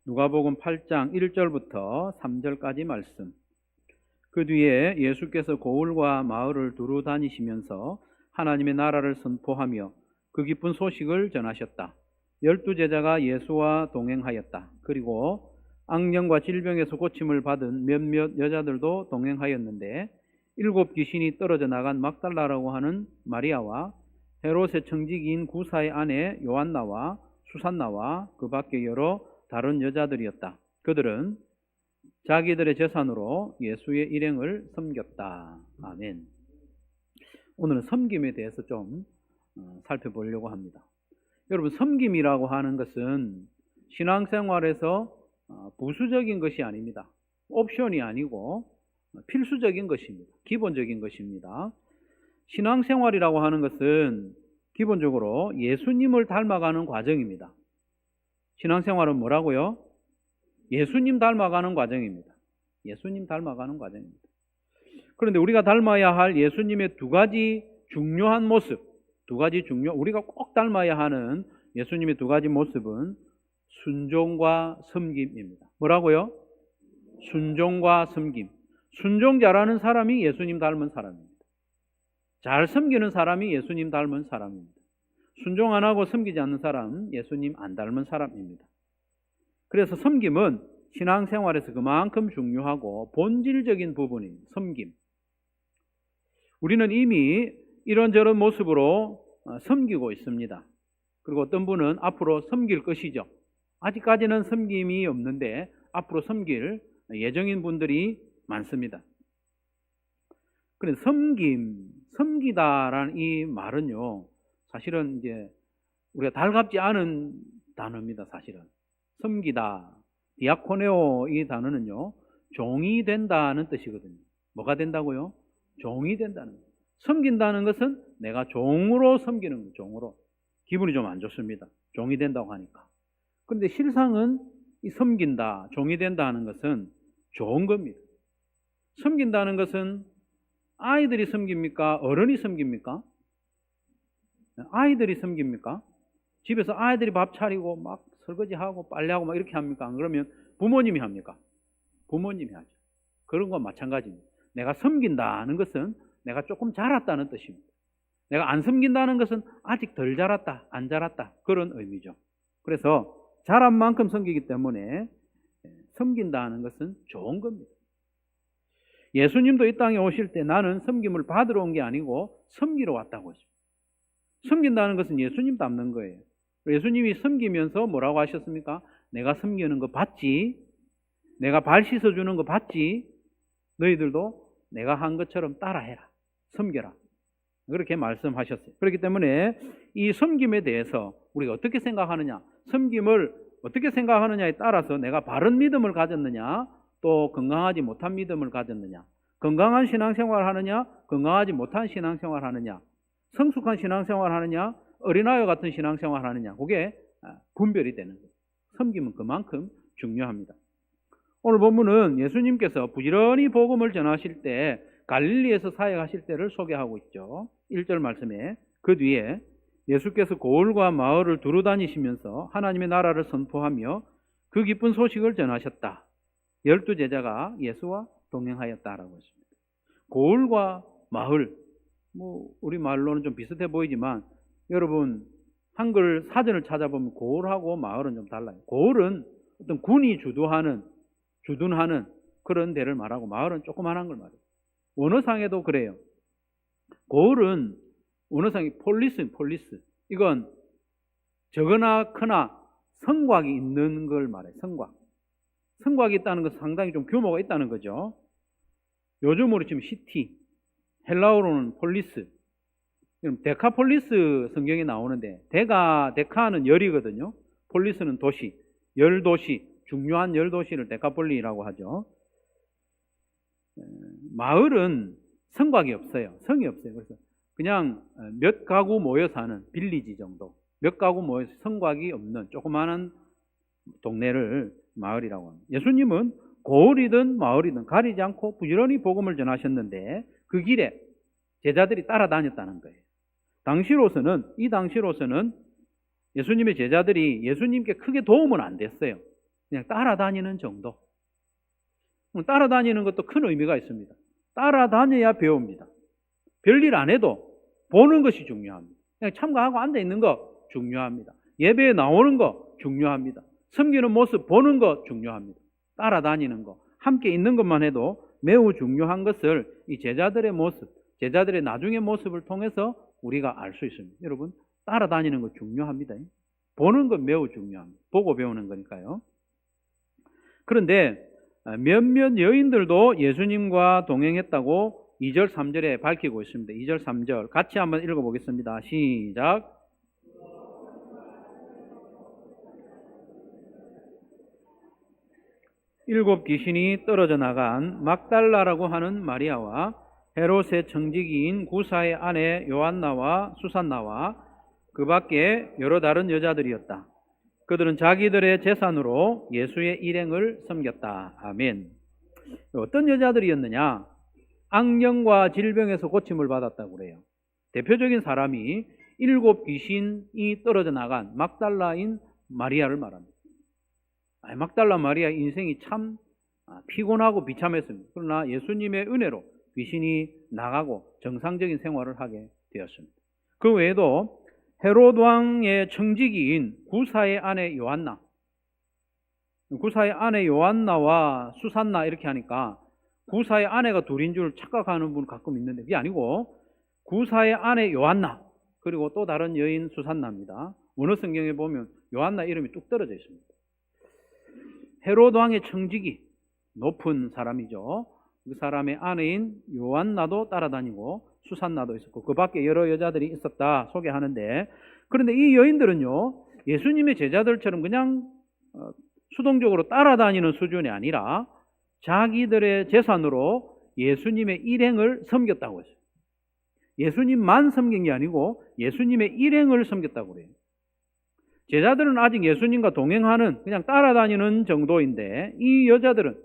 누가복음 8장 1절부터 3절까지 말씀. 그 뒤에 예수께서 고을과 마을을 두루 다니시면서 하나님의 나라를 선포하며 그 기쁜 소식을 전하셨다. 12제자가 예수와 동행하였다. 그리고 악령과 질병에서 고침을 받은 몇몇 여자들도 동행하였는데 7 귀신이 떨어져 나간 막달라라고 하는 마리아와 헤롯의 청지기인 구사의 아내 요한나와 수산나와 그 밖에 여러 다른 여자들이었다. 그들은 자기들의 재산으로 예수의 일행을 섬겼다. 아멘. 오늘은 섬김에 대해서 좀 살펴보려고 합니다. 여러분, 섬김이라고 하는 것은 신앙생활에서 부수적인 것이 아닙니다. 옵션이 아니고 필수적인 것입니다. 기본적인 것입니다. 신앙생활이라고 하는 것은 기본적으로 예수님을 닮아가는 과정입니다. 신앙생활은 뭐라고요? 예수님 닮아가는 과정입니다. 예수님 닮아가는 과정입니다. 그런데 우리가 닮아야 할 예수님의 두 가지 중요한 모습, 우리가 꼭 닮아야 하는 예수님의 두 가지 모습은 순종과 섬김입니다. 뭐라고요? 순종과 섬김. 순종 잘하는 사람이 예수님 닮은 사람입니다. 잘 섬기는 사람이 예수님 닮은 사람입니다. 순종 안 하고 섬기지 않는 사람, 예수님 안 닮은 사람입니다. 그래서 섬김은 신앙생활에서 그만큼 중요하고 본질적인 부분입니다. 섬김. 우리는 이미 이런저런 모습으로 섬기고 있습니다. 그리고 어떤 분은 앞으로 섬길 것이죠. 아직까지는 섬김이 없는데 앞으로 섬길 예정인 분들이 많습니다. 그런데 섬기다라는 이 말은요, 사실은 이제 우리가 달갑지 않은 단어입니다. 사실은 섬기다, 디아코네오 이 단어는요, 종이 된다는 뜻이거든요. 뭐가 된다고요? 종이 된다는 거예요. 섬긴다는 것은 내가 종으로 섬기는 거예요. 종으로. 기분이 좀 안 좋습니다. 종이 된다고 하니까. 그런데 실상은 이 섬긴다, 종이 된다 하는 것은 좋은 겁니다. 섬긴다는 것은 아이들이 섬깁니까? 어른이 섬깁니까? 아이들이 섬깁니까? 집에서 아이들이 밥 차리고 막 설거지하고 빨래하고 막 이렇게 합니까? 안 그러면 부모님이 합니까? 부모님이 하죠. 그런 건 마찬가지입니다. 내가 섬긴다는 것은 내가 조금 자랐다는 뜻입니다. 내가 안 섬긴다는 것은 아직 덜 자랐다, 안 자랐다, 그런 의미죠. 그래서 자란 만큼 섬기기 때문에 섬긴다는 것은 좋은 겁니다. 예수님도 이 땅에 오실 때 나는 섬김을 받으러 온 게 아니고 섬기러 왔다고 했습니다. 섬긴다는 것은 예수님 닮는 거예요. 예수님이 섬기면서 뭐라고 하셨습니까? 내가 섬기는 거 봤지? 내가 발 씻어주는 거 봤지? 너희들도 내가 한 것처럼 따라해라. 섬겨라. 그렇게 말씀하셨어요. 그렇기 때문에 이 섬김에 대해서 우리가 어떻게 생각하느냐, 섬김을 어떻게 생각하느냐에 따라서 내가 바른 믿음을 가졌느냐, 또 건강하지 못한 믿음을 가졌느냐, 건강한 신앙생활을 하느냐, 건강하지 못한 신앙생활을 하느냐, 성숙한 신앙생활을 하느냐, 어린아이와 같은 신앙생활을 하느냐, 그게 분별이 되는 거예요. 섬김은 그만큼 중요합니다. 오늘 본문은 예수님께서 부지런히 복음을 전하실 때 갈릴리에서 사역하실 때를 소개하고 있죠. 1절 말씀에 그 뒤에 예수께서 고을과 마을을 두루 다니시면서 하나님의 나라를 선포하며 그 기쁜 소식을 전하셨다. 12제자가 예수와 동행하였다라고 했습니다. 고을과 마을, 우리 말로는 좀 비슷해 보이지만 여러분 한글 사전을 찾아보면 고을하고 마을은 좀 달라요. 고을은 어떤 군이 주둔하는 그런 데를 말하고 마을은 조그만한 걸 말해요. 원어상에도 그래요. 고을은 원어상이 폴리스. 이건 적거나 크나 성곽이 있는 걸 말해요. 성곽이 있다는 것은 상당히 좀 규모가 있다는 거죠. 요즘으로 치면 시티, 헬라어로는 폴리스. 데카폴리스 성경에 나오는데 데카는 열이거든요. 폴리스는 도시, 열도시, 중요한 열도시를 데카폴리라고 하죠. 마을은 성곽이 없어요. 성이 없어요. 그래서 그냥 몇 가구 모여 사는 빌리지 정도, 몇 가구 모여서 성곽이 없는 조그마한 동네를 마을이라고 합니다. 예수님은 고을이든 마을이든 가리지 않고 부지런히 복음을 전하셨는데 그 길에 제자들이 따라다녔다는 거예요. 이 당시로서는 예수님의 제자들이 예수님께 크게 도움은 안 됐어요. 그냥 따라다니는 정도. 따라다니는 것도 큰 의미가 있습니다. 따라다녀야 배웁니다. 별일 안 해도 보는 것이 중요합니다. 그냥 참가하고 앉아있는 거 중요합니다. 예배에 나오는 거 중요합니다. 섬기는 모습 보는 거 중요합니다. 따라다니는 거, 함께 있는 것만 해도 매우 중요한 것을 이 제자들의 모습, 제자들의 나중의 모습을 통해서 우리가 알 수 있습니다. 여러분, 따라다니는 거 중요합니다. 보는 건 매우 중요합니다. 보고 배우는 거니까요. 그런데 몇몇 여인들도 예수님과 동행했다고 2절, 3절에 밝히고 있습니다. 2절, 3절 같이 한번 읽어보겠습니다. 시작. 일곱 귀신이 떨어져 나간 막달라라고 하는 마리아와 헤롯의 청지기인 구사의 아내 요한나와 수산나와 그 밖에 여러 다른 여자들이었다. 그들은 자기들의 재산으로 예수의 일행을 섬겼다. 아멘. 어떤 여자들이었느냐? 악령과 질병에서 고침을 받았다고 그래요. 대표적인 사람이 일곱 귀신이 떨어져 나간 막달라인 마리아를 말합니다. 막달라 마리아 인생이 참 피곤하고 비참했습니다. 그러나 예수님의 은혜로 귀신이 나가고 정상적인 생활을 하게 되었습니다. 그 외에도 헤롯 왕의 청지기인 구사의 아내 요한나, 구사의 아내 요한나와 수산나 이렇게 하니까 구사의 아내가 둘인 줄 착각하는 분 가끔 있는데 그게 아니고 구사의 아내 요한나 그리고 또 다른 여인 수산나입니다. 원어 성경에 보면 요한나 이름이 뚝 떨어져 있습니다. 헤롯 왕의 청지기, 높은 사람이죠. 그 사람의 아내인 요한나도 따라다니고 수산나도 있었고 그 밖에 여러 여자들이 있었다 소개하는데, 그런데 이 여인들은요 예수님의 제자들처럼 그냥 수동적으로 따라다니는 수준이 아니라 자기들의 재산으로 예수님의 일행을 섬겼다고 했어요. 예수님만 섬긴 게 아니고 예수님의 일행을 섬겼다고 그래요. 제자들은 아직 예수님과 동행하는 그냥 따라다니는 정도인데 이 여자들은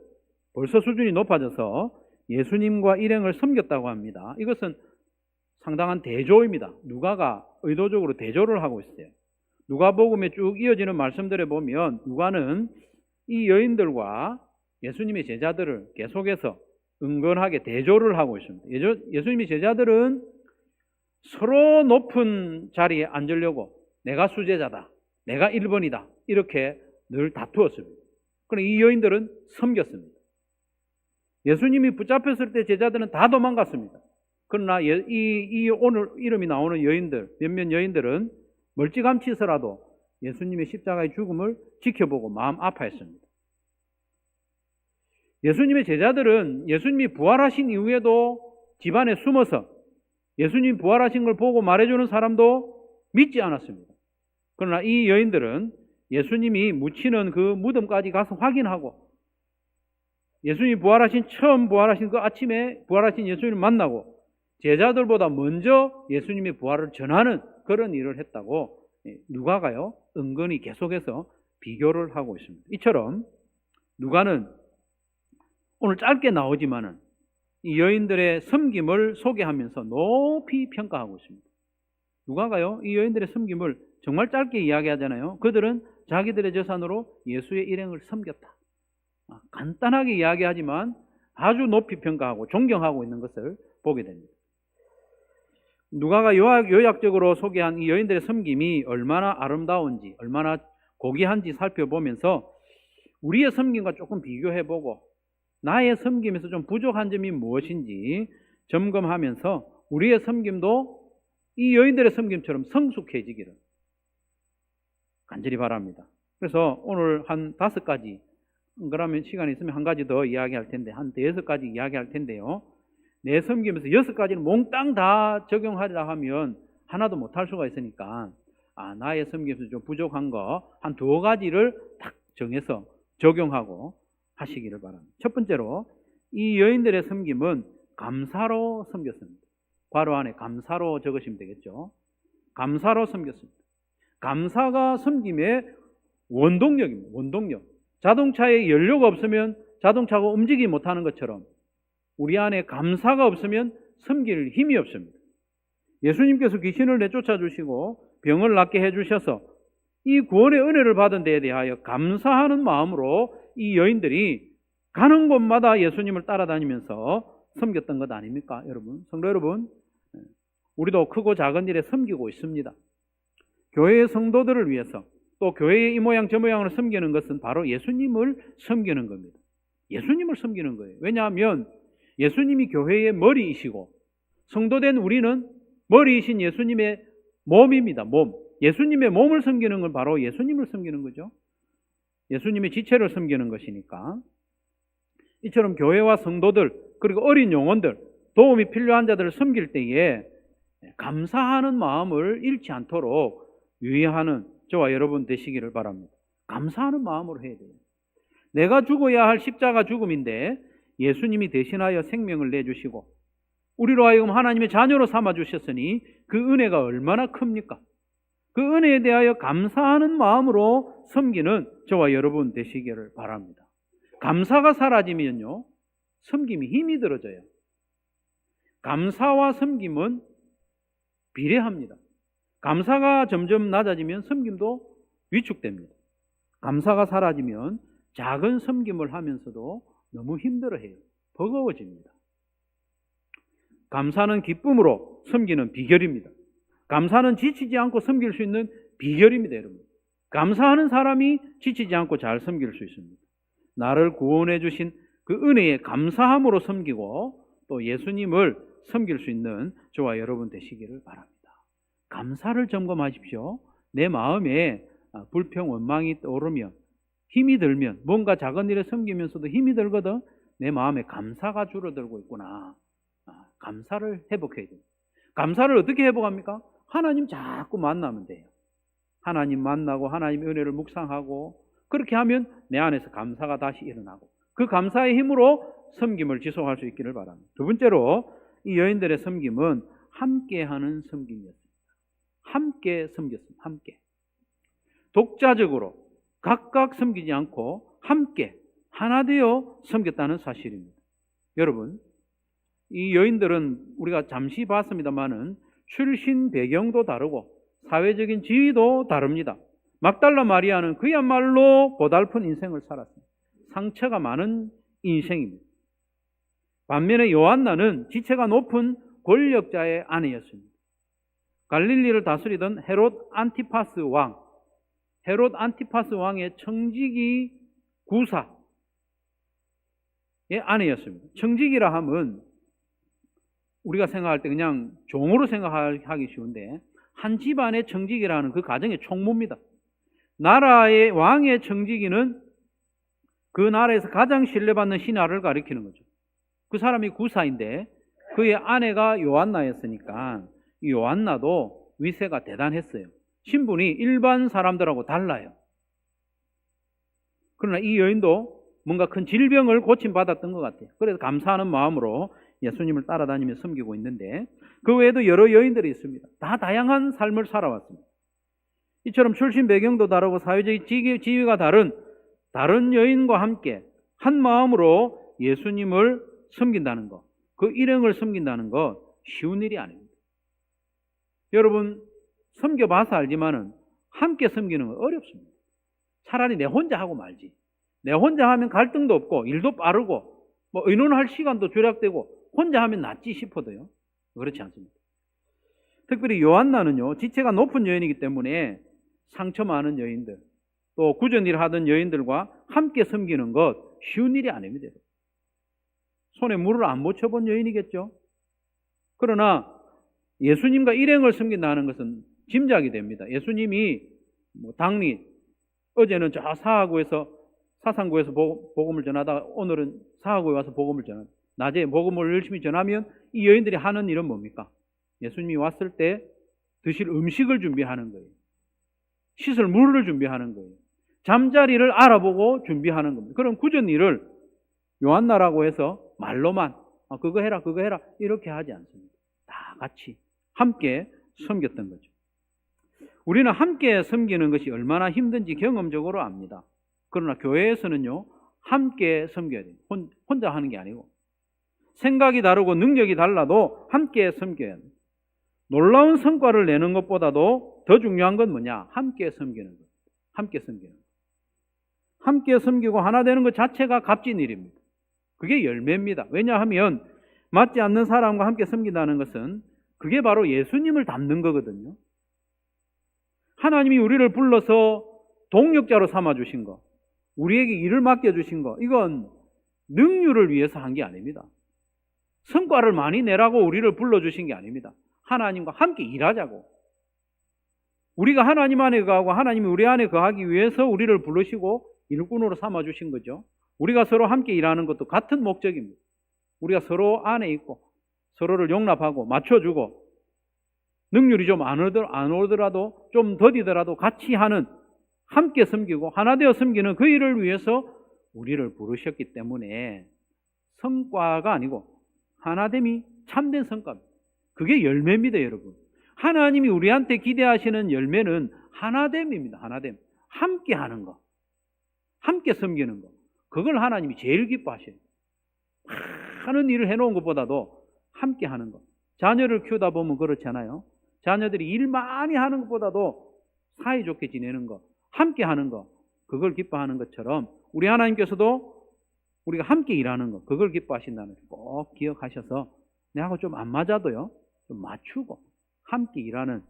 벌써 수준이 높아져서 예수님과 일행을 섬겼다고 합니다. 이것은 상당한 대조입니다. 누가가 의도적으로 대조를 하고 있어요. 누가복음에 쭉 이어지는 말씀들에 보면 누가는 이 여인들과 예수님의 제자들을 계속해서 은근하게 대조를 하고 있습니다. 예수님의 제자들은 서로 높은 자리에 앉으려고 내가 수제자다, 내가 1번이다 이렇게 늘 다투었습니다. 그러나 이 여인들은 섬겼습니다. 예수님이 붙잡혔을 때 제자들은 다 도망갔습니다. 그러나 이 오늘 이름이 나오는 여인들, 몇몇 여인들은 멀찌감치서라도 예수님의 십자가의 죽음을 지켜보고 마음 아파했습니다. 예수님의 제자들은 예수님이 부활하신 이후에도 집안에 숨어서 예수님 부활하신 걸 보고 말해주는 사람도 믿지 않았습니다. 그러나 이 여인들은 예수님이 묻히는 그 무덤까지 가서 확인하고 예수님이 처음 부활하신 그 아침에 부활하신 예수님을 만나고 제자들보다 먼저 예수님의 부활을 전하는 그런 일을 했다고 누가가요 은근히 계속해서 비교를 하고 있습니다. 이처럼 누가는 오늘 짧게 나오지만은 이 여인들의 섬김을 소개하면서 높이 평가하고 있습니다. 누가가요 이 여인들의 섬김을 정말 짧게 이야기하잖아요. 그들은 자기들의 재산으로 예수의 일행을 섬겼다. 간단하게 이야기하지만 아주 높이 평가하고 존경하고 있는 것을 보게 됩니다. 누가가 요약적으로 소개한 이 여인들의 섬김이 얼마나 아름다운지 얼마나 고귀한지 살펴보면서 우리의 섬김과 조금 비교해보고 나의 섬김에서 좀 부족한 점이 무엇인지 점검하면서 우리의 섬김도 이 여인들의 섬김처럼 성숙해지기를 간절히 바랍니다. 그래서 오늘 한 5가지, 그러면 시간이 있으면 한 가지 더 이야기할 텐데 한 6가지 이야기할 텐데요. 내 섬김에서 6가지는 몽땅 다 적용하려 하면 하나도 못할 수가 있으니까 나의 섬김에서 좀 부족한 거 한 2가지를 딱 정해서 적용하고 하시기를 바랍니다. 첫 번째로 이 여인들의 섬김은 감사로 섬겼습니다. 괄호 안에 감사로 적으시면 되겠죠. 감사로 섬겼습니다. 감사가 섬김의 원동력입니다. 원동력. 자동차에 연료가 없으면 자동차가 움직이지 못하는 것처럼 우리 안에 감사가 없으면 섬길 힘이 없습니다. 예수님께서 귀신을 내쫓아 주시고 병을 낫게 해주셔서 이 구원의 은혜를 받은 데에 대하여 감사하는 마음으로 이 여인들이 가는 곳마다 예수님을 따라다니면서 섬겼던 것 아닙니까? 여러분, 성도 여러분, 우리도 크고 작은 일에 섬기고 있습니다. 교회의 성도들을 위해서, 또 교회의 이 모양 저 모양을 섬기는 것은 바로 예수님을 섬기는 겁니다. 예수님을 섬기는 거예요. 왜냐하면 예수님이 교회의 머리이시고 성도된 우리는 머리이신 예수님의 몸입니다. 몸. 예수님의 몸을 섬기는 건 바로 예수님을 섬기는 거죠. 예수님의 지체를 섬기는 것이니까. 이처럼 교회와 성도들, 그리고 어린 영혼들, 도움이 필요한 자들을 섬길 때에 감사하는 마음을 잃지 않도록 유의하는 저와 여러분 되시기를 바랍니다. 감사하는 마음으로 해야 돼요. 내가 죽어야 할 십자가 죽음인데 예수님이 대신하여 생명을 내주시고 우리로 하여금 하나님의 자녀로 삼아주셨으니 그 은혜가 얼마나 큽니까? 그 은혜에 대하여 감사하는 마음으로 섬기는 저와 여러분 되시기를 바랍니다. 감사가 사라지면요, 섬김이 힘이 들어져요. 감사와 섬김은 비례합니다. 감사가 점점 낮아지면 섬김도 위축됩니다. 감사가 사라지면 작은 섬김을 하면서도 너무 힘들어해요. 버거워집니다. 감사는 기쁨으로 섬기는 비결입니다. 감사는 지치지 않고 섬길 수 있는 비결입니다, 여러분. 감사하는 사람이 지치지 않고 잘 섬길 수 있습니다. 나를 구원해 주신 그 은혜에 감사함으로 섬기고 또 예수님을 섬길 수 있는 저와 여러분 되시기를 바랍니다. 감사를 점검하십시오. 내 마음에 불평, 원망이 떠오르면, 힘이 들면, 뭔가 작은 일에 섬기면서도 힘이 들거든, 내 마음에 감사가 줄어들고 있구나. 감사를 회복해야 됩니다. 감사를 어떻게 회복합니까? 하나님 자꾸 만나면 돼요. 하나님 만나고 하나님의 은혜를 묵상하고 그렇게 하면 내 안에서 감사가 다시 일어나고 그 감사의 힘으로 섬김을 지속할 수 있기를 바랍니다. 두 번째로 이 여인들의 섬김은 함께하는 섬김이었습니다. 함께 섬겼습니다. 함께. 독자적으로 각각 섬기지 않고 함께 하나 되어 섬겼다는 사실입니다. 여러분, 이 여인들은 우리가 잠시 봤습니다마는 출신 배경도 다르고 사회적인 지위도 다릅니다. 막달라 마리아는 그야말로 고달픈 인생을 살았습니다. 상처가 많은 인생입니다. 반면에 요한나는 지체가 높은 권력자의 아내였습니다. 갈릴리를 다스리던 헤롯 안티파스 왕의 청지기 구사의 아내였습니다. 청지기라 하면 우리가 생각할 때 그냥 종으로 생각하기 쉬운데 한 집안의 청지기라는 그 가정의 총무입니다. 나라의 왕의 청지기는 그 나라에서 가장 신뢰받는 신하를 가리키는 거죠. 그 사람이 구사인데 그의 아내가 요한나였으니까 이 요한나도 위세가 대단했어요. 신분이 일반 사람들하고 달라요. 그러나 이 여인도 뭔가 큰 질병을 고침받았던 것 같아요. 그래서 감사하는 마음으로 예수님을 따라다니며 섬기고 있는데 그 외에도 여러 여인들이 있습니다. 다 다양한 삶을 살아왔습니다. 이처럼 출신 배경도 다르고 사회적 지위가 다른 여인과 함께 한 마음으로 예수님을 섬긴다는 것, 그 일행을 섬긴다는 것 쉬운 일이 아닙니다. 여러분, 섬겨봐서 알지만은 함께 섬기는 건 어렵습니다. 차라리 내 혼자 하고 말지. 내 혼자 하면 갈등도 없고 일도 빠르고 뭐 의논할 시간도 절약되고 혼자 하면 낫지 싶어도요. 그렇지 않습니다. 특별히 요한나는요, 지체가 높은 여인이기 때문에 상처 많은 여인들, 또 구전일 하던 여인들과 함께 섬기는 것 쉬운 일이 아닙니다. 손에 물을 안 묻혀본 여인이겠죠. 그러나 예수님과 일행을 섬긴다는 것은 짐작이 됩니다. 예수님이 당리 어제는 저 사상구에서 복음을 전하다가 오늘은 사하구에 와서 복음을 전한다. 낮에 복음을 열심히 전하면 이 여인들이 하는 일은 뭡니까? 예수님이 왔을 때 드실 음식을 준비하는 거예요. 씻을 물을 준비하는 거예요. 잠자리를 알아보고 준비하는 겁니다. 그럼 굳은 일을 요한나라고 해서 말로만 그거 해라 이렇게 하지 않습니다. 다 같이 함께 섬겼던 거죠. 우리는 함께 섬기는 것이 얼마나 힘든지 경험적으로 압니다. 그러나 교회에서는요, 함께 섬겨야 돼요. 혼자 하는 게 아니고. 생각이 다르고 능력이 달라도 함께 섬겨야 돼요. 놀라운 성과를 내는 것보다도 더 중요한 건 뭐냐? 함께 섬기는 것. 함께 섬기는 거. 함께 섬기고 하나 되는 것 자체가 값진 일입니다. 그게 열매입니다. 왜냐하면 맞지 않는 사람과 함께 섬긴다는 것은 그게 바로 예수님을 닮는 거거든요. 하나님이 우리를 불러서 동역자로 삼아주신 거, 우리에게 일을 맡겨주신 거, 이건 능률을 위해서 한 게 아닙니다. 성과를 많이 내라고 우리를 불러주신 게 아닙니다. 하나님과 함께 일하자고. 우리가 하나님 안에 거하고 하나님이 우리 안에 거하기 위해서 우리를 부르시고 일꾼으로 삼아주신 거죠. 우리가 서로 함께 일하는 것도 같은 목적입니다. 우리가 서로 안에 있고 서로를 용납하고 맞춰주고 능률이 좀 안 오더라도 좀 더디더라도 같이 하는, 함께 섬기고 하나 되어 섬기는 그 일을 위해서 우리를 부르셨기 때문에 성과가 아니고 하나됨이 참된 성과입니다. 그게 열매입니다, 여러분. 하나님이 우리한테 기대하시는 열매는 하나됨입니다. 하나됨. 함께 하는 거. 함께 섬기는 거. 그걸 하나님이 제일 기뻐하셔요. 많은 일을 해놓은 것보다도 함께 하는 거. 자녀를 키우다 보면 그렇잖아요. 자녀들이 일 많이 하는 것보다도 사이좋게 지내는 거, 함께 하는 거, 그걸 기뻐하는 것처럼 우리 하나님께서도 우리가 함께 일하는 거, 그걸 기뻐하신다는 걸 꼭 기억하셔서 내하고 좀 안 맞아도요, 좀 맞추고 함께 일하는,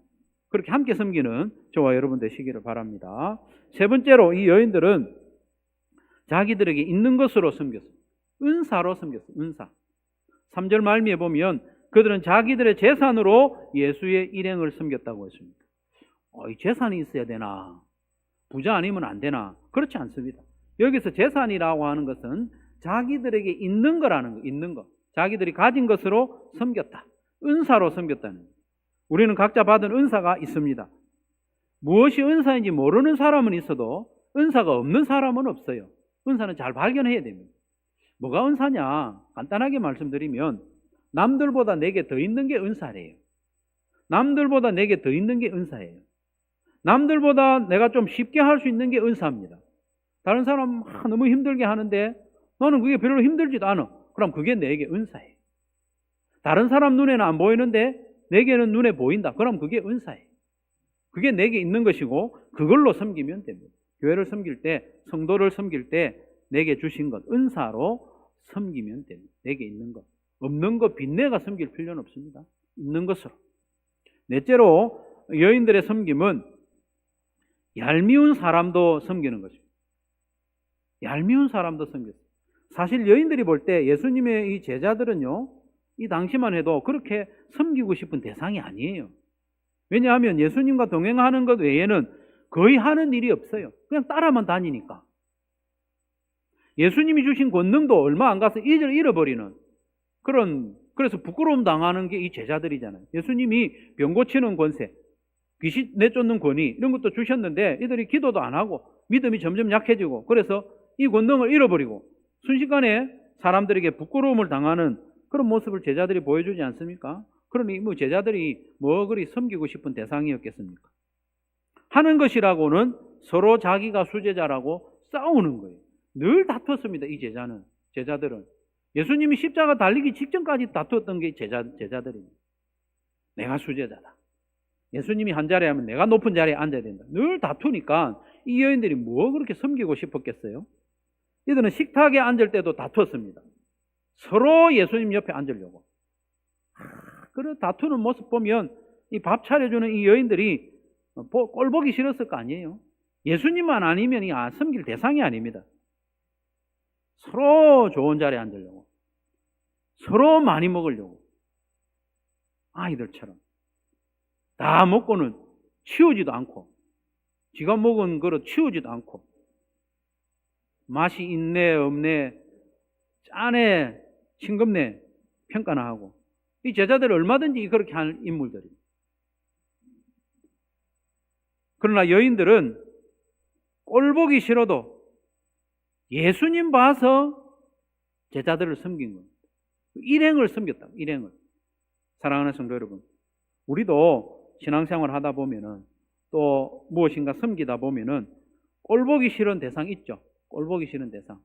그렇게 함께 섬기는 저와 여러분 되시기를 바랍니다. 세 번째로 이 여인들은 자기들에게 있는 것으로 섬겼어요. 은사로 섬겼어요. 은사. 3절 말미에 보면 그들은 자기들의 재산으로 예수의 일행을 섬겼다고 했습니다. 이 재산이 있어야 되나? 부자 아니면 안 되나? 그렇지 않습니다. 여기서 재산이라고 하는 것은 자기들에게 있는 거라는 거, 있는 거. 자기들이 가진 것으로 섬겼다. 은사로 섬겼다는 거. 우리는 각자 받은 은사가 있습니다. 무엇이 은사인지 모르는 사람은 있어도 은사가 없는 사람은 없어요. 은사는 잘 발견해야 됩니다. 뭐가 은사냐? 간단하게 말씀드리면 남들보다 내게 더 있는 게 은사래요. 남들보다 내게 더 있는 게 은사예요. 남들보다 내가 좀 쉽게 할 수 있는 게 은사입니다. 다른 사람 너무 힘들게 하는데 너는 그게 별로 힘들지도 않아. 그럼 그게 내게 은사예요. 다른 사람 눈에는 안 보이는데 내게는 눈에 보인다. 그럼 그게 은사예요. 그게 내게 있는 것이고 그걸로 섬기면 됩니다. 교회를 섬길 때, 성도를 섬길 때 내게 주신 것, 은사로 섬기면 됩니다. 내게 있는 것. 없는 것 빚내가 섬길 필요는 없습니다. 있는 것으로. 넷째로 여인들의 섬김은 얄미운 사람도 섬기는 것입니다. 얄미운 사람도 섬겼어요. 사실 여인들이 볼 때 예수님의 이 제자들은요, 이 당시만 해도 그렇게 섬기고 싶은 대상이 아니에요. 왜냐하면 예수님과 동행하는 것 외에는 거의 하는 일이 없어요. 그냥 따라만 다니니까. 예수님이 주신 권능도 얼마 안 가서 잃어버리는 그래서 부끄러움 당하는 게 이 제자들이잖아요. 예수님이 병 고치는 권세, 귀신 내쫓는 권위 이런 것도 주셨는데 이들이 기도도 안 하고 믿음이 점점 약해지고 그래서 이 권능을 잃어버리고 순식간에 사람들에게 부끄러움을 당하는 그런 모습을 제자들이 보여주지 않습니까? 그러니 제자들이 뭐 그리 섬기고 싶은 대상이었겠습니까? 하는 것이라고는 서로 자기가 수제자라고 싸우는 거예요. 늘 다투었습니다. 이 제자들은. 예수님이 십자가 달리기 직전까지 다투었던 게 제자들입니다. 내가 수제자다. 예수님이 한 자리에 하면 내가 높은 자리에 앉아야 된다. 늘 다투니까 이 여인들이 뭐 그렇게 섬기고 싶었겠어요? 이들은 식탁에 앉을 때도 다투었습니다. 서로 예수님 옆에 앉으려고. 그런 다투는 모습 보면 이 밥 차려주는 이 여인들이 꼴 보기 싫었을 거 아니에요? 예수님만 아니면 섬길 대상이 아닙니다. 서로 좋은 자리에 앉으려고. 서로 많이 먹으려고. 아이들처럼. 다 먹고는 치우지도 않고, 지가 먹은 그릇 치우지도 않고, 맛이 있네, 없네, 짜네, 싱겁네, 평가나 하고. 이 제자들은 얼마든지 그렇게 하는 인물들입니다. 그러나 여인들은 꼴 보기 싫어도 예수님 봐서 제자들을 섬긴 겁니다. 일행을 섬겼다. 일행을. 사랑하는 성도 여러분, 우리도 신앙생활 하다 보면은 또 무엇인가 섬기다 보면은 꼴 보기 싫은 대상 있죠. 꼴 보기 싫은 대상.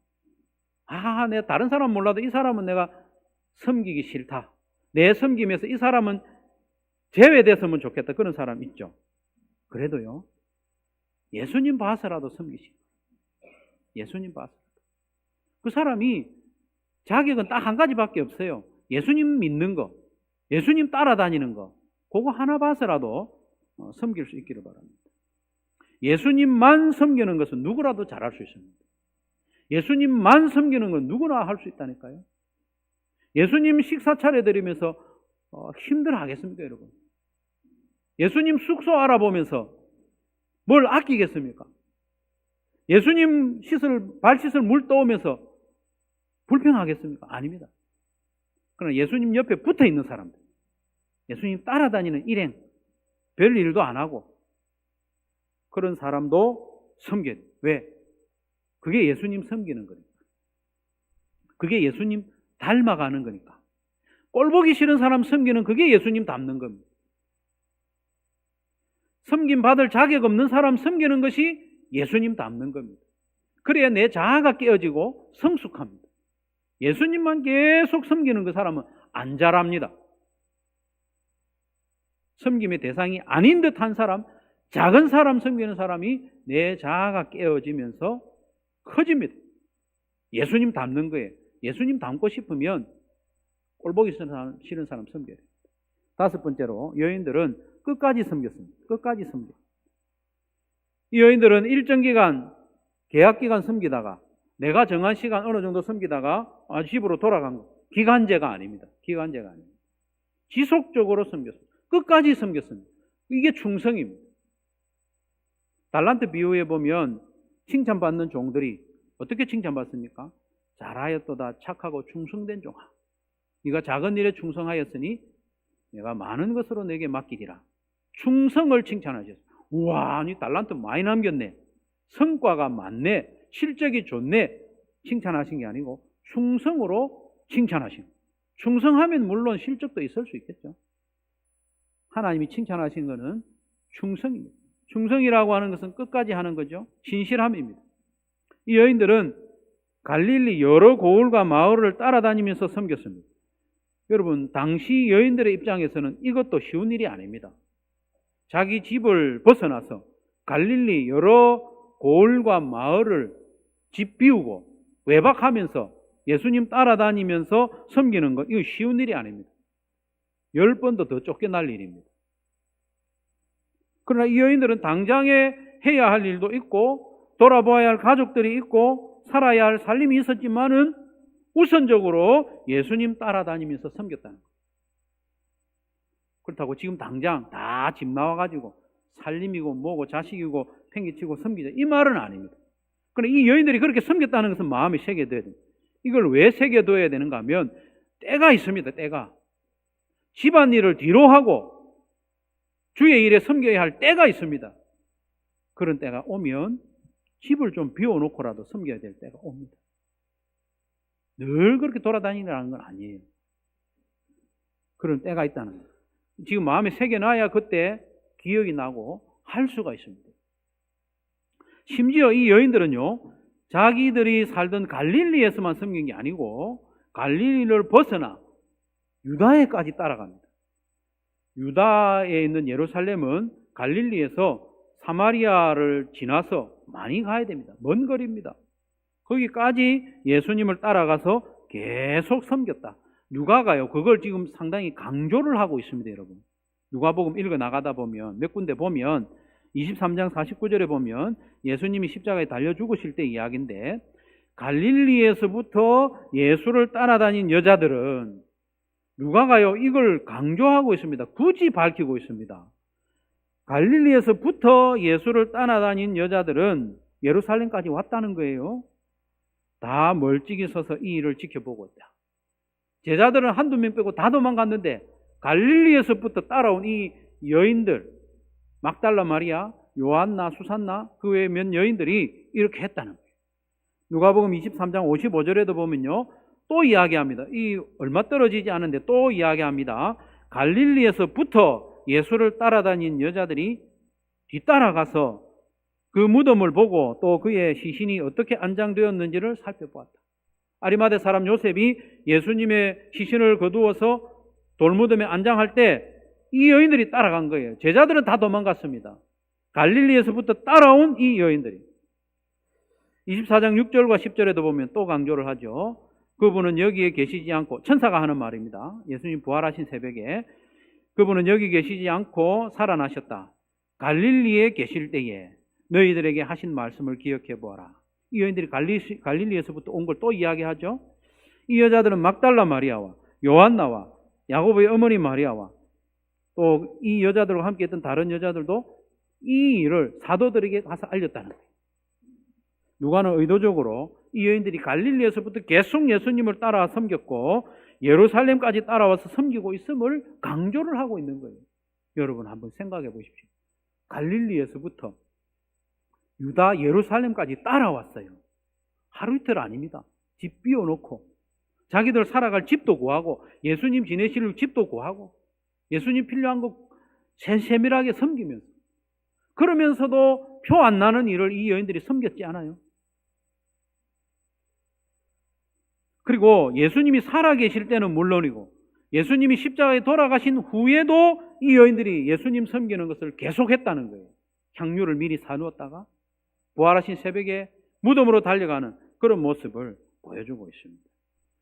내가 다른 사람 몰라도 이 사람은 내가 섬기기 싫다. 내 섬김에서 이 사람은 제외됐으면 좋겠다. 그런 사람 있죠. 그래도요, 예수님 봐서라도 섬기시고, 예수님 봐서. 그 사람이 자격은 딱 한 가지밖에 없어요. 예수님 믿는 거, 예수님 따라다니는 거, 그거 하나 봐서라도 섬길 수 있기를 바랍니다. 예수님만 섬기는 것은 누구라도 잘할 수 있습니다. 예수님만 섬기는 건 누구나 할 수 있다니까요. 예수님 식사 차려드리면서 힘들어 하겠습니까, 여러분? 예수님 숙소 알아보면서 뭘 아끼겠습니까? 예수님 발 씻을 물 떠오면서 불평하겠습니까? 아닙니다. 그러나 예수님 옆에 붙어 있는 사람들, 예수님 따라다니는 일행, 별 일도 안 하고 그런 사람도 섬겨야 돼요. 왜? 그게 예수님 섬기는 거니까. 그게 예수님 닮아가는 거니까. 꼴보기 싫은 사람 섬기는 그게 예수님 닮는 겁니다. 섬김 받을 자격 없는 사람 섬기는 것이 예수님 닮는 겁니다. 그래야 내 자아가 깨어지고 성숙합니다. 예수님만 계속 섬기는 그 사람은 안 자랍니다. 섬김의 대상이 아닌 듯한 사람, 작은 사람 섬기는 사람이 내 자아가 깨어지면서 커집니다. 예수님 닮는 거예요. 예수님 닮고 싶으면 꼴보기 싫은 사람 섬겨야 돼요. 다섯 번째로 여인들은 끝까지 섬겼습니다. 끝까지 섬겨. 이 여인들은 일정 기간, 계약 기간 섬기다가 내가 정한 시간 어느 정도 섬기다가 집으로 돌아간 거. 기간제가 아닙니다. 기간제가 아닙니다. 지속적으로 섬겼습니다. 끝까지 섬겼습니다. 이게 충성입니다. 달란트 비유에 보면 칭찬받는 종들이 어떻게 칭찬받습니까? 잘하였도다 착하고 충성된 종아. 네가 작은 일에 충성하였으니 내가 많은 것으로 내게 맡기리라. 충성을 칭찬하셨어요. 우와, 니 달란트 많이 남겼네. 성과가 많네. 실적이 좋네. 칭찬하신 게 아니고 충성으로 칭찬하신 거예요. 충성하면 물론 실적도 있을 수 있겠죠. 하나님이 칭찬하신 것은 충성입니다. 충성이라고 하는 것은 끝까지 하는 거죠. 신실함입니다. 이 여인들은 갈릴리 여러 고을과 마을을 따라다니면서 섬겼습니다. 여러분, 당시 여인들의 입장에서는 이것도 쉬운 일이 아닙니다. 자기 집을 벗어나서 갈릴리 여러 고을과 마을을 집 비우고 외박하면서 예수님 따라다니면서 섬기는 것, 이거 쉬운 일이 아닙니다. 10번도 더 쫓겨날 일입니다. 그러나 이 여인들은 당장에 해야 할 일도 있고 돌아보아야 할 가족들이 있고 살아야 할 살림이 있었지만은 우선적으로 예수님 따라다니면서 섬겼다는 거예요. 그렇다고 지금 당장 다 집 나와가지고 살림이고 뭐고 자식이고 팽개치고 섬기자 이 말은 아닙니다. 그러나 이 여인들이 그렇게 섬겼다는 것은 마음에 새겨둬야 됩니다. 이걸 왜 새겨둬야 되는가 하면 때가 있습니다. 때가. 집안일을 뒤로 하고 주의 일에 섬겨야 할 때가 있습니다. 그런 때가 오면 집을 좀 비워놓고라도 섬겨야 될 때가 옵니다. 늘 그렇게 돌아다니라는 건 아니에요. 그런 때가 있다는 거예요. 지금 마음에 새겨놔야 그때 기억이 나고 할 수가 있습니다. 심지어 이 여인들은요, 자기들이 살던 갈릴리에서만 섬긴 게 아니고 갈릴리를 벗어나 유다에까지 따라갑니다. 유다에 있는 예루살렘은 갈릴리에서 사마리아를 지나서 많이 가야 됩니다. 먼 거리입니다. 거기까지 예수님을 따라가서 계속 섬겼다. 누가가요, 그걸 지금 상당히 강조를 하고 있습니다, 여러분. 누가복음 읽어 나가다 보면, 몇 군데 보면, 23장 49절에 보면 예수님이 십자가에 달려 죽으실 때 이야기인데, 갈릴리에서부터 예수를 따라다닌 여자들은 누가가요, 이걸 강조하고 있습니다. 굳이 밝히고 있습니다. 갈릴리에서부터 예수를 따라다닌 여자들은 예루살렘까지 왔다는 거예요. 다 멀찍이 서서 이 일을 지켜보고 있다. 제자들은 한두 명 빼고 다 도망갔는데 갈릴리에서부터 따라온 이 여인들, 막달라 마리아, 요한나, 수산나, 그 외에 몇 여인들이 이렇게 했다는 거예요. 누가복음 23장 55절에도 보면요, 또 이야기합니다. 이 얼마 떨어지지 않은데 또 이야기합니다. 갈릴리에서부터 예수를 따라다닌 여자들이 뒤따라가서 그 무덤을 보고 또 그의 시신이 어떻게 안장되었는지를 살펴보았다. 아리마대 사람 요셉이 예수님의 시신을 거두어서 돌무덤에 안장할 때 이 여인들이 따라간 거예요. 제자들은 다 도망갔습니다. 갈릴리에서부터 따라온 이 여인들이 24장 6절과 10절에도 보면 또 강조를 하죠. 그분은 여기에 계시지 않고, 천사가 하는 말입니다. 예수님 부활하신 새벽에 그분은 여기 계시지 않고 살아나셨다. 갈릴리에 계실 때에 너희들에게 하신 말씀을 기억해 보아라. 이 여인들이 갈릴리에서부터 온 걸 또 이야기하죠. 이 여자들은 막달라 마리아와 요한나와 야고보의 어머니 마리아와 또 이 여자들과 함께 했던 다른 여자들도 이 일을 사도들에게 가서 알렸다는 거예요. 누가는 의도적으로 이 여인들이 갈릴리에서부터 계속 예수님을 따라 섬겼고 예루살렘까지 따라와서 섬기고 있음을 강조를 하고 있는 거예요. 여러분 한번 생각해 보십시오. 갈릴리에서부터 유다 예루살렘까지 따라왔어요. 하루 이틀 아닙니다. 집 비워놓고 자기들 살아갈 집도 구하고 예수님 지내실 집도 구하고 예수님 필요한 거 세밀하게 섬기면서, 그러면서도 표 안 나는 일을 이 여인들이 섬겼지 않아요? 그리고 예수님이 살아계실 때는 물론이고 예수님이 십자가에 돌아가신 후에도 이 여인들이 예수님 섬기는 것을 계속했다는 거예요. 향유를 미리 사놓았다가 부활하신 새벽에 무덤으로 달려가는 그런 모습을 보여주고 있습니다.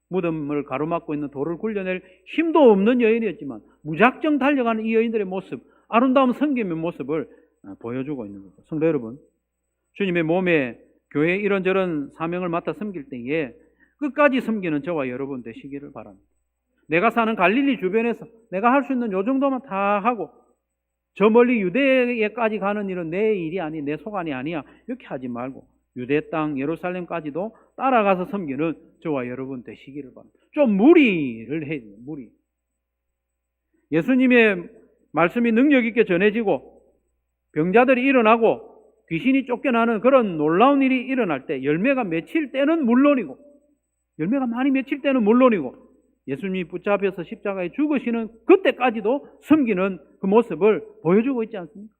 무덤을 가로막고 있는 돌을 굴려낼 힘도 없는 여인이었지만 무작정 달려가는 이 여인들의 모습, 아름다운 섬김의 모습을 보여주고 있는 거죠. 성도 여러분, 주님의 몸에 교회 이런저런 사명을 맡아 섬길 때에 끝까지 섬기는 저와 여러분 되시기를 바랍니다. 내가 사는 갈릴리 주변에서 내가 할 수 있는 요 정도만 다 하고 저 멀리 유대에까지 가는 일은 내 일이 아니, 내 소관이 아니야, 이렇게 하지 말고 유대 땅 예루살렘까지도 따라가서 섬기는 저와 여러분 되시기를 바랍니다. 좀 무리를 해야 돼요. 무리. 예수님의 말씀이 능력 있게 전해지고 병자들이 일어나고 귀신이 쫓겨나는 그런 놀라운 일이 일어날 때, 열매가 맺힐 때는 물론이고 열매가 많이 맺힐 때는 물론이고 예수님이 붙잡혀서 십자가에 죽으시는 그때까지도 섬기는 그 모습을 보여주고 있지 않습니까?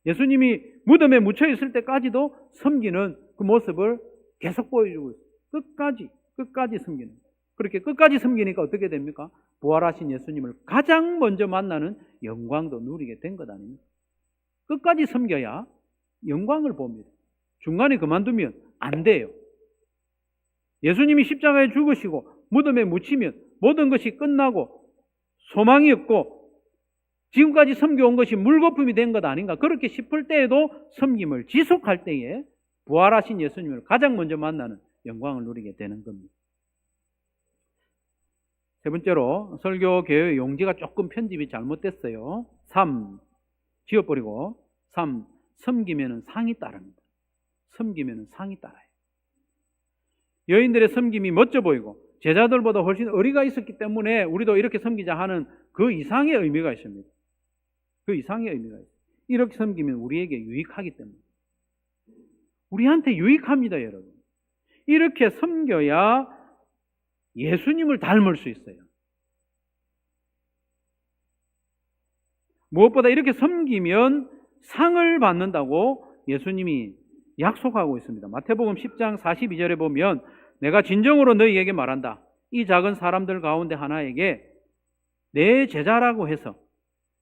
예수님이 무덤에 묻혀 있을 때까지도 섬기는 그 모습을 계속 보여주고 있어요. 끝까지 섬기는. 그렇게 끝까지 섬기니까 어떻게 됩니까? 부활하신 예수님을 가장 먼저 만나는 영광도 누리게 된 것 아닙니까? 끝까지 섬겨야 영광을 봅니다. 중간에 그만두면 안 돼요. 예수님이 십자가에 죽으시고 무덤에 묻히면 모든 것이 끝나고 소망이 없고 지금까지 섬겨온 것이 물거품이 된 것 아닌가, 그렇게 싶을 때에도 섬김을 지속할 때에 부활하신 예수님을 가장 먼저 만나는 영광을 누리게 되는 겁니다. 세 번째로 설교 개요의 용지가 조금 편집이 잘못됐어요. 3. 지워버리고 3. 섬기면은 상이 따릅니다. 섬기면은 상이 따라요. 여인들의 섬김이 멋져 보이고 제자들보다 훨씬 의리가 있었기 때문에 우리도 이렇게 섬기자 하는 그 이상의 의미가 있습니다. 그 이상의 의미가 있어요. 이렇게 섬기면 우리에게 유익하기 때문에. 우리한테 유익합니다, 여러분. 이렇게 섬겨야 예수님을 닮을 수 있어요. 무엇보다 이렇게 섬기면 상을 받는다고 예수님이 약속하고 있습니다. 마태복음 10장 42절에 보면 내가 진정으로 너희에게 말한다. 이 작은 사람들 가운데 하나에게 내 제자라고 해서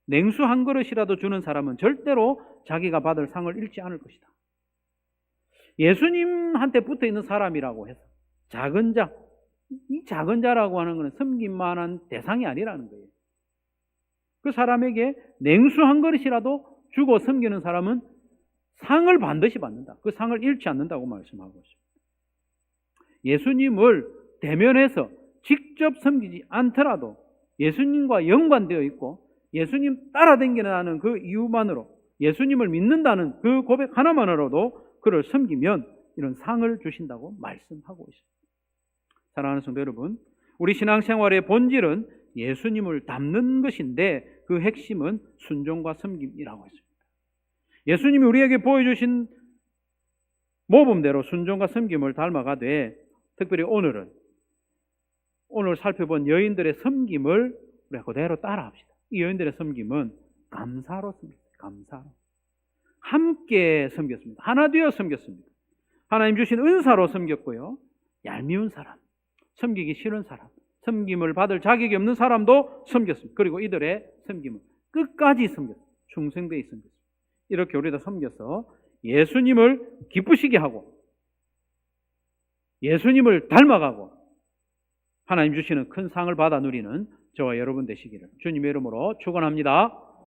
냉수 한 그릇이라도 주는 사람은 절대로 자기가 받을 상을 잃지 않을 것이다. 예수님한테 붙어 있는 사람이라고 해서 작은 자, 이 작은 자라고 하는 것은 섬김만한 대상이 아니라는 거예요. 그 사람에게 냉수 한 그릇이라도 주고 섬기는 사람은 상을 반드시 받는다. 그 상을 잃지 않는다고 말씀하고 있습니다. 예수님을 대면해서 직접 섬기지 않더라도 예수님과 연관되어 있고 예수님 따라다니는 그 이유만으로, 예수님을 믿는다는 그 고백 하나만으로도 그를 섬기면 이런 상을 주신다고 말씀하고 있습니다. 사랑하는 성도 여러분, 우리 신앙생활의 본질은 예수님을 닮는 것인데 그 핵심은 순종과 섬김이라고 했습니다. 예수님이 우리에게 보여주신 모범대로 순종과 섬김을 닮아가되, 특별히 오늘 살펴본 여인들의 섬김을 우리가 그대로 따라합시다. 이 여인들의 섬김은 감사로 섬겼습니다. 감사로. 함께 섬겼습니다. 하나 되어 섬겼습니다. 하나님 주신 은사로 섬겼고요. 얄미운 사람, 섬기기 싫은 사람, 섬김을 받을 자격이 없는 사람도 섬겼습니다. 그리고 이들의 섬김은 끝까지 섬겼습니다. 충성되이 섬겼습니다. 이렇게 우리가 섬겨서 예수님을 기쁘시게 하고 예수님을 닮아가고 하나님 주시는 큰 상을 받아 누리는 저와 여러분 되시기를 주님의 이름으로 축원합니다.